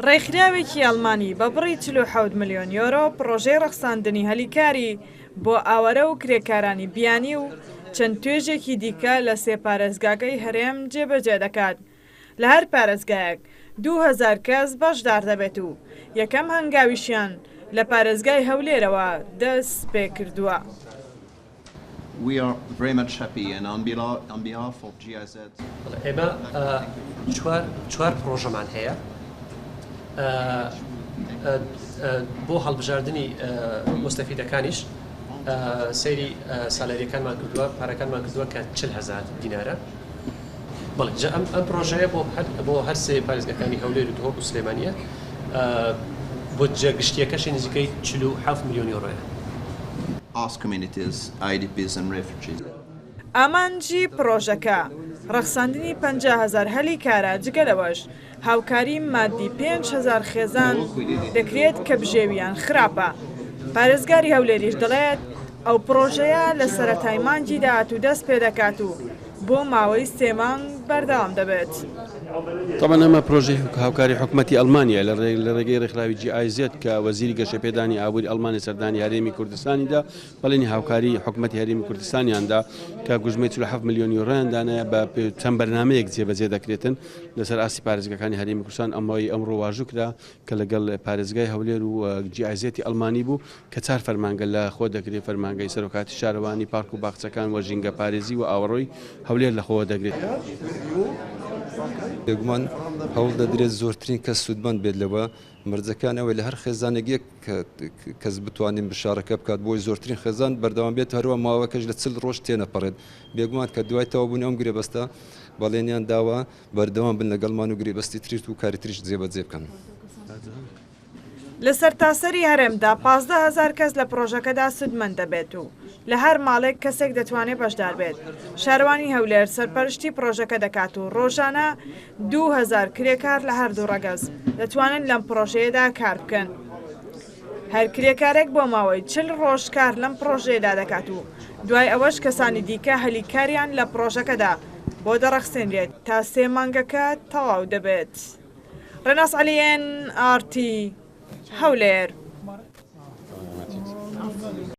ڕێکخراوێکی ئەڵمانی بە بڕی 47 ملیۆن یۆرۆ پرۆژەی ڕەخساندنی هەلیکاری بۆ ئاوەرە و کرێکارانی بیانی و چەند توێژێکی دیکە لە سێ پارێزگاکەی هەرێم جێبەجێ دەکات. لە هەر پارێزگایەک 2000 کەس بەشدار دەبێت و یەکەم هەنگاویشیان لە پارێزگای هەولێرەوە دەست پێ کردووە. We are very much happy and on behalf of GIZ. ئێمە چوار پرۆژەمان هەیە بۆ هەڵبژاردننی مستەفیدەکانیش سەیری ساڵێریەکانمان کردووە پارەکانمان کردووە کە 40,000 دینارە. بەڵێ ئەم پرۆژەیە بۆ هەر سێ پارێزگاکانی هەولێر و دهۆک و سلێمانیە بۆ جێگشتیەکەشی نزیکەی 47 ملیۆن یۆرۆیە. Host communities, IDPs and refugees. ئامانجی پرۆژەکە ڕەخساندنی 50,000 هەلیکارە جگەلەوەش هاوکاری مادی 5,000 خێزان دەکرێت کە بژێویان خراپە. پارێزگاری هەولێریش دەڵێت ئەو پرۆژەیە لە سەرەتای مانگی داهات و دەست پێ دەکات و بۆ ماوەی 3 مانگ بەردەوام دەبێت. طبعا ئەمە پرۆژەی هاوکاری حکوومەتی ئەڵمانیا لە ڕێگەی ڕێکخراوی GIZ کە وەزیری گەشەپێدانی ئابووری ئەڵمانی سەردانی هەرێمی کوردستانیدا بەڵێنی هاوکاری حکوومەتی هەرێمی کوردستانیاندا کە گوژمەی 47 ملیۆن یۆرۆیاندانە بە چەند بەرنامەیەک جێبەجێ دەکرێتن لەسەر ئاسی پارێزگاکانی هەرێمی کوردستان. ئەمەوەی ئەمڕۆ واژوو کرا کە لەگەڵ پارێزگای هەولێر و GIZ ئەڵمانی بوو کە 4 فەرمانگە لە خۆ دەگرێت فەرمانگەی سەرۆکاتی شارەوانی پارک و باخچەکان و ژینگە پارێزی و ئاوەڕۆی هەولێر لە خۆوە دەگرێت. بێگومان هەوڵ دەدرێت زۆرترین کەس سوودمەند بێت لەوە مەرجەکانەوەی لە هەر خێزانێک کەس بتوانین بشارەکە بکات بۆی زۆرترین خێزان بەردەوام بێت هەروە ماوەکەش لە 40 ڕۆژ تێنەپەڕێت. بێگومان کە دوای تەوابوون ئەم گرێبەستە بەڵێنیان داوە بەردەوام بن لەگەڵمان و گرێبەستی تریت و کاری تریش جێبەجێ بکەن. لە سەرتاسەری هەرێمدا 15,000 کەس لە پرۆژەکەدا سودمەند دەبێت و لە هەر ماڵێک کەسێک دەتوانێت بەشدار بێت. شارەوانی هەولێر سەرپەرشتی پرۆژەکە دەکات و ڕۆژانە 2000 کرێکار لە هەردوو ڕەگەز دەتوانن لەم پرۆژەیەدا کار بکەن. هەر کرێکارێک بۆ ماوەی 40 ڕۆژ کار لەم پرۆژەیەدا دەکات و دوای ئەوەش کەسانی دیکە هەلیکاریان لە پرۆژەکەدا بۆ دەڕەخسێنرێت تا 3 مانگەکە تەواو دەبێت. ڕێناس عەلیێن، ئارتی هەولێر.